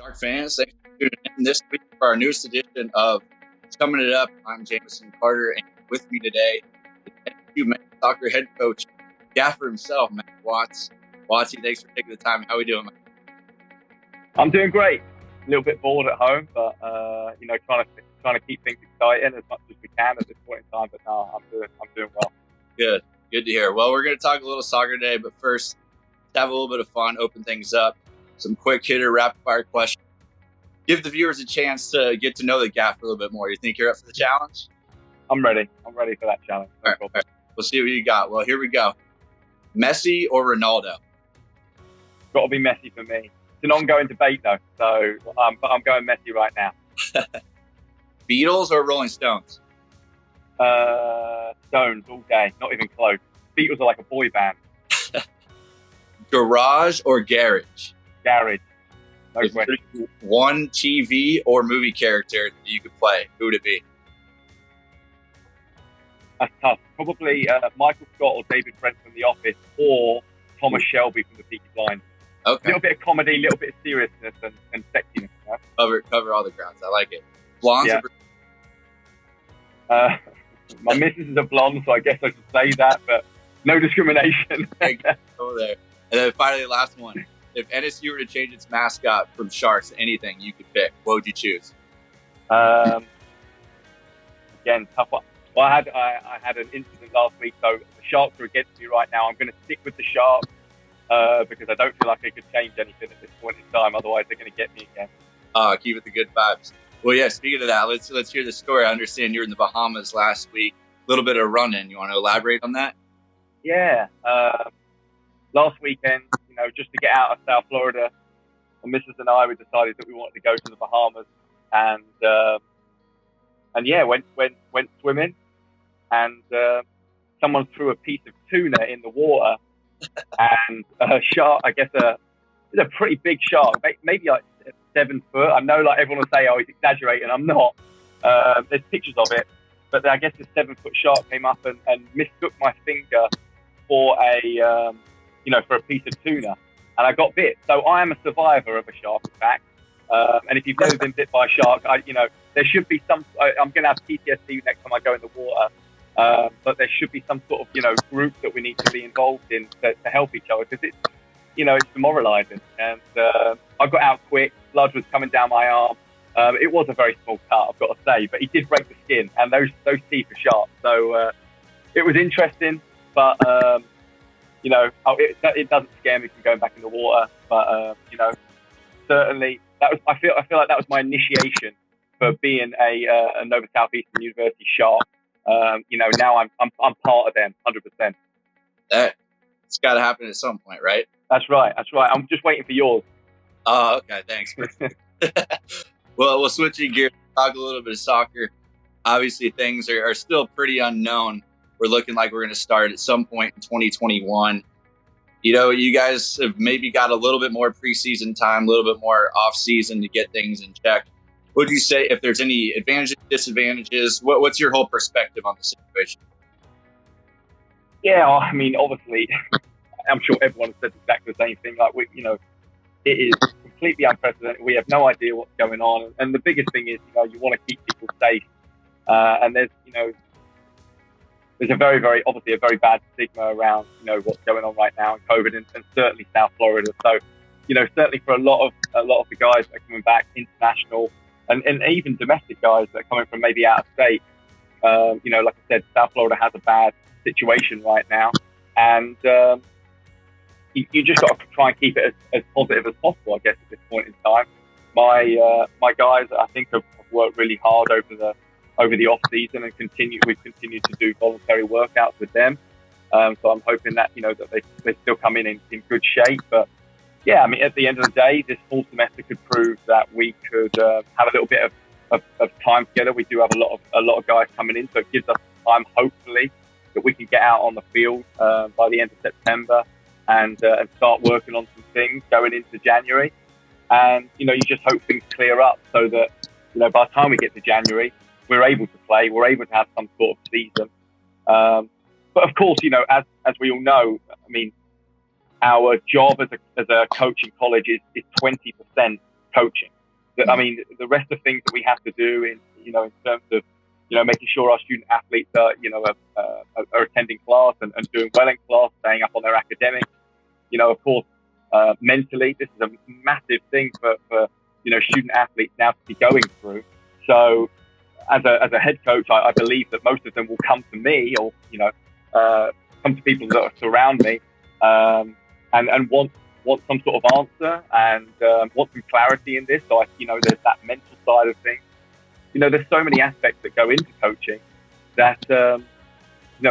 Shark fans, thanks for tuning in this week for our newest edition of Chummin It Up. I'm Jameson Carter, and with me today is NSU men's soccer head coach, Gaffer himself, Matt Watts. Wattsy, thanks for taking the time. How are we doing, man? I'm doing great. A little bit bored at home, but trying to keep things exciting as much as we can at this point in time. But no, I'm doing well. Good to hear. Well, we're going to talk a little soccer today, but first, let's have a little bit of fun, open things up. Some quick hitter, rapid fire questions. Give the viewers a chance to get to know the Gaffer a little bit more. You think you're up for the challenge? I'm ready. I'm ready for that challenge. All right. We'll see what you got. Well, here we go. Messi or Ronaldo? Got to be Messi for me. It's an ongoing debate though, but I'm going Messi right now. Beatles or Rolling Stones? Stones all day, not even close. Beatles are like a boy band. Garage or garage? Garage. No question. One TV or movie character that you could play, who would it be? That's tough. Probably Michael Scott or David Brent from The Office, or Thomas Shelby from The Peaky Blinders. Okay. A little bit of comedy, a little bit of seriousness and sexiness. Right? Cover all the grounds. I like it. Blondes or my missus is a blonde, so I guess I should say that, but no discrimination. Over there. And then finally, the last one. If NSU were to change its mascot from Sharks to anything you could pick, what would you choose? Again, tough one. Well, I had an incident last week, so the Sharks are against me right now. I'm going to stick with the Sharks because I don't feel like I could change anything at this point in time. Otherwise, they're going to get me again. Keep it the good vibes. Well, yeah, speaking of that, let's hear the story. I understand you were in the Bahamas last week. A little bit of run-in. You want to elaborate on that? Yeah. Last weekend, just to get out of South Florida, my missus and I, we decided that we wanted to go to the Bahamas, and went swimming, and someone threw a piece of tuna in the water, and a shark. I guess it's a pretty big shark, maybe like 7 foot. I know, like everyone will say, "Oh, he's exaggerating." I'm not. There's pictures of it, but I guess this 7 foot shark came up and mistook my finger for for a piece of tuna, and I got bit. So I am a survivor of a shark, in fact. And if you've never been bit by a shark, there should be some. I'm going to have PTSD next time I go in the water, but there should be some sort of group that we need to be involved in to help each other, because it's demoralising. And I got out quick. Blood was coming down my arm. It was a very small cut, I've got to say, but he did break the skin, and those teeth are sharp. So it was interesting, but it doesn't scare me from going back in the water. But certainly I feel like that was my initiation for being a Nova Southeastern University Shark. Now I'm part of them 100%. It's got to happen at some point, right? That's right. I'm just waiting for yours. Oh, okay. Thanks. Well, we'll switch gears, talk a little bit of soccer. Obviously, things are still pretty unknown. We're looking like we're going to start at some point in 2021. You guys have maybe got a little bit more preseason time, a little bit more off-season to get things in check. What would you say, if there's any advantages, disadvantages? What's your whole perspective on the situation? Yeah, I mean, obviously, I'm sure everyone said exactly the same thing. Like, it is completely unprecedented. We have no idea what's going on. And the biggest thing is, you want to keep people safe. And there's a very, very, obviously a very bad stigma around, what's going on right now in COVID and certainly South Florida. So, certainly for a lot of the guys that are coming back, international and even domestic guys that are coming from maybe out of state, like I said, South Florida has a bad situation right now. And you just got to try and keep it as positive as possible, I guess, at this point in time. My guys, I think, have worked really hard over the off season and we've continued to do voluntary workouts with them. So I'm hoping that, that they still come in good shape. But yeah, I mean, at the end of the day, this fall semester could prove that we could have a little bit of time together. We do have a lot of guys coming in, so it gives us time, hopefully, that we can get out on the field by the end of September and start working on some things going into January. And, you just hope things clear up so that, by the time we get to January, we're able to play, we're able to have some sort of season. But of course, as we all know, I mean, our job as a coach in college is 20% coaching. I mean, the rest of things that we have to do in terms of, making sure our student athletes are, are attending class and doing well in class, staying up on their academics. Of course, mentally, this is a massive thing for student athletes now to be going through. So as a head coach, I believe that most of them will come to me or, come to people that surround me, and want some sort of answer and want some clarity in this. So there's that mental side of things. There's so many aspects that go into coaching that,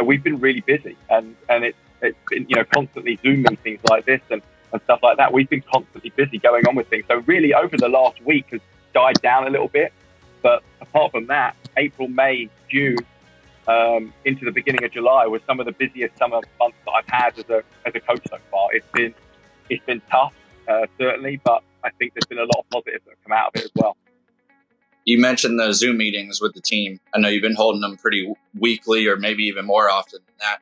we've been really busy, and it's been, constantly Zoom meetings like this and stuff like that. We've been constantly busy going on with things. So really over the last week has died down a little bit. But apart from that, April, May, June, into the beginning of July was some of the busiest summer months that I've had as a coach so far. It's been tough, certainly, but I think there's been a lot of positives that have come out of it as well. You mentioned the Zoom meetings with the team. I know you've been holding them pretty weekly or maybe even more often than that.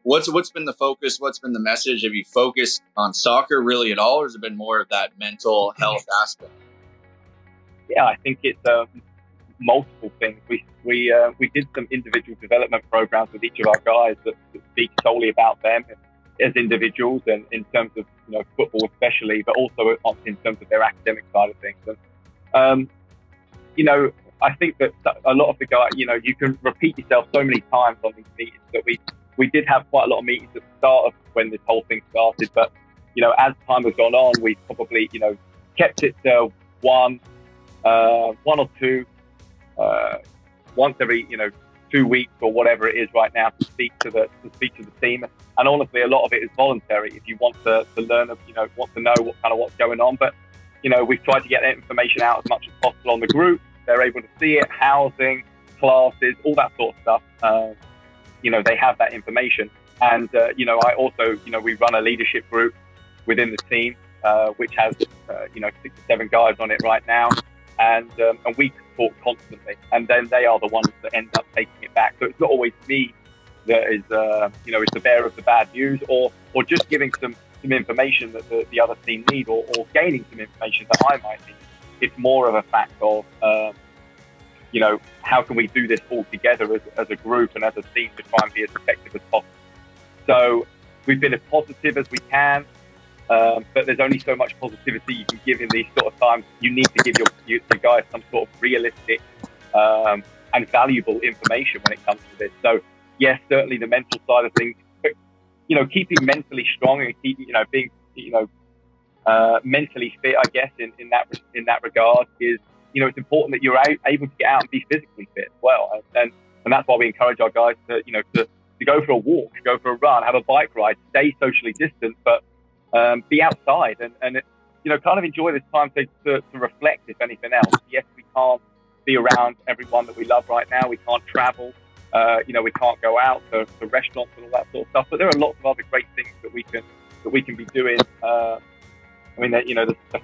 What's been the focus? What's been the message? Have you focused on soccer really at all, or has it been more of that mental health aspect? Yeah, I think it's multiple things. We did some individual development programs with each of our guys that speak solely about them as individuals and in terms of football especially, but also in terms of their academic side of things. And I think that a lot of the guys, you can repeat yourself so many times on these meetings that we did have quite a lot of meetings at the start of when this whole thing started, but as time has gone on, we've probably kept it to one or two once every 2 weeks or whatever it is right now to speak to the team. And honestly, a lot of it is voluntary. If you want to learn, want to know what's going on, but we've tried to get that information out as much as possible on the group. They're able to see it, housing, classes, all that sort of stuff. They have that information. And, I also, we run a leadership group within the team, which has, 6 or 7 guys on it right now. And we talk constantly. And then they are the ones that end up taking it back. So it's not always me that is, is the bearer of the bad news or just giving some information that the other team need or gaining some information that I might need. It's more of a fact of, how can we do this all together as a group and as a team to try and be as effective as possible. So we've been as positive as we can, but there's only so much positivity you can give in these sort of times. You need to give your guys some sort of realistic and valuable information when it comes to this. So yes, certainly the mental side of things, but, keeping mentally strong and keeping, being, mentally fit, I guess, in that regard is, it's important that you're able to get out and be physically fit as well. And that's why we encourage our guys to, to go for a walk, go for a run, have a bike ride, stay socially distant, but be outside and kind of enjoy this time to reflect, if anything else. Yes, we can't be around everyone that we love right now. We can't travel. We can't go out to restaurants and all that sort of stuff. But there are lots of other great things that we can be doing. The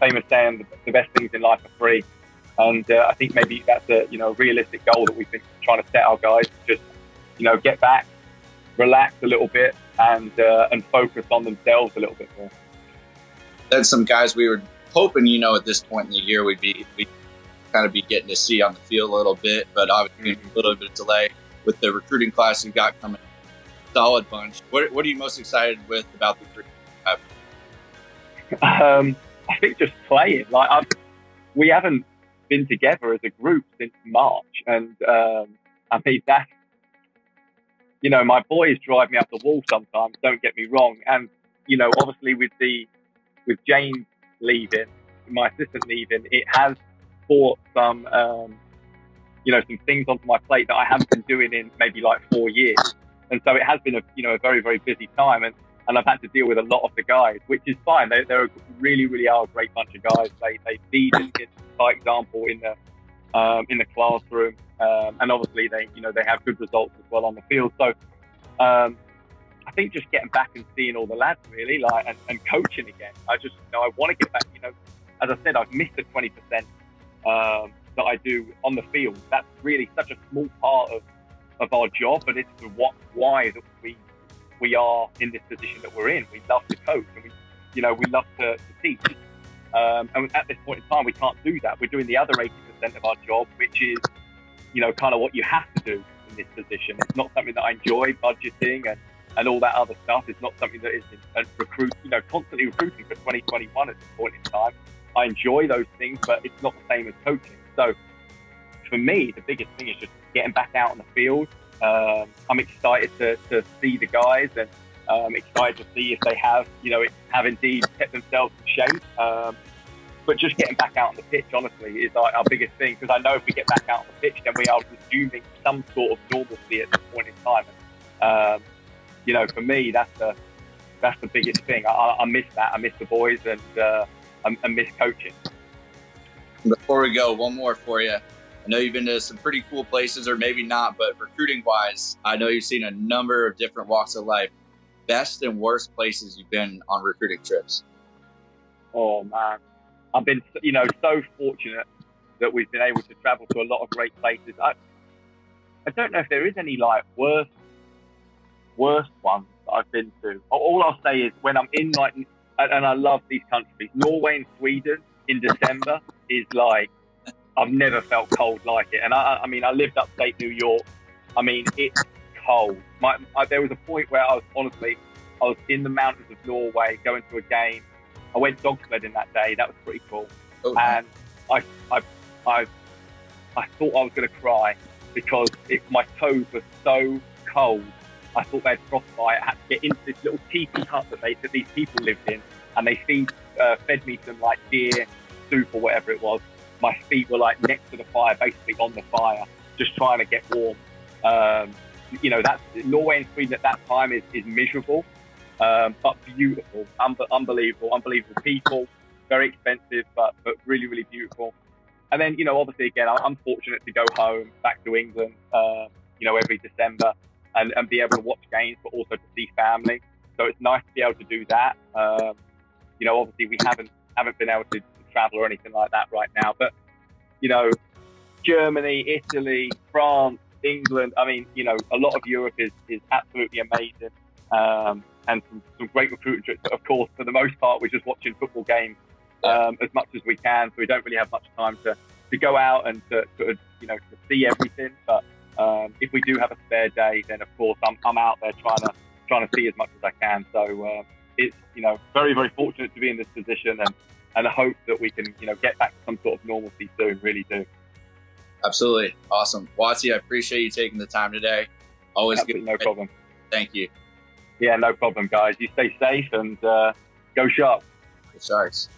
famous saying, the best things in life are free. And I think maybe that's a realistic goal that we've been trying to set our guys. Just get back, relax a little bit, and focus on themselves a little bit more. That's some guys we were hoping at this point in the year we'd kind of be getting to see on the field a little bit, but obviously a little bit of delay with the recruiting class you got coming. Solid bunch. What are you most excited with about the recruiting? I think just playing. We haven't been together as a group since March, and I mean that's my boys drive me up the wall sometimes. Don't get me wrong, and obviously with James leaving, my assistant leaving, it has brought some some things onto my plate that I haven't been doing in maybe like 4 years, and so it has been a very, very busy time, and I've had to deal with a lot of the guys, which is fine. They're really, really are a great bunch of guys. They lead by example in the classroom, and obviously they have good results as well on the field. So I think just getting back and seeing all the lads really and coaching again. I just I want to get back. As I said, I've missed the 20% that I do on the field. That's really such a small part of our job, but it's why that we are in this position that we're in. We love to coach and we love to teach. And at this point in time, we can't do that. We're doing the other 80% of our job, which is, kind of what you have to do in this position. It's not something that I enjoy, budgeting and all that other stuff. It's not something that is constantly recruiting for 2021 at this point in time. I enjoy those things, but it's not the same as coaching. So for me, the biggest thing is just getting back out on the field. I'm excited to see the guys, and excited to see if they have indeed kept themselves in shape. But just getting back out on the pitch, honestly, is our biggest thing, because I know if we get back out on the pitch, then we are resuming some sort of normalcy at this point in time. For me, that's the biggest thing. I miss that. I miss the boys, and I miss coaching. Before we go, one more for you. I know you've been to some pretty cool places, or maybe not, but recruiting-wise, I know you've seen a number of different walks of life. Best and worst places you've been on recruiting trips? Oh, man. I've been, so fortunate that we've been able to travel to a lot of great places. I don't know if there is any, worst ones that I've been to. All I'll say is when I'm in, and I love these countries, Norway and Sweden in December is I've never felt cold like it. And I mean, I lived upstate New York. I mean, it's cold. There was a point where I was in the mountains of Norway going to a game. I went dog sledding that day. That was pretty cool. Oh, and I thought I was going to cry because my toes were so cold. I thought they had frostbite. I had to get into this little teepee hut that these people lived in, and they fed me some deer soup or whatever it was. My feet were next to the fire, basically on the fire, just trying to get warm. That's Norway and Sweden at that time is miserable, but beautiful, unbelievable people, very expensive, but really, really beautiful. And then, obviously, again, I'm fortunate to go home back to England, every December and be able to watch games, but also to see family. So it's nice to be able to do that. Obviously, we haven't been able to travel or anything like that right now, but Germany, Italy, France, England, I mean, a lot of Europe is absolutely amazing, and some great recruiting trips. But of course, for the most part, we're just watching football games as much as we can, so we don't really have much time to go out and to see everything. But if we do have a spare day, then of course I'm out there trying to see as much as I can. So it's very, very fortunate to be in this position, and I hope that we can get back to some sort of normalcy soon. Really do. Absolutely. Awesome. Watsy, I appreciate you taking the time today. Always good. No problem. Thank you. Yeah, no problem, guys. You stay safe and go Sharks. Go Sharks.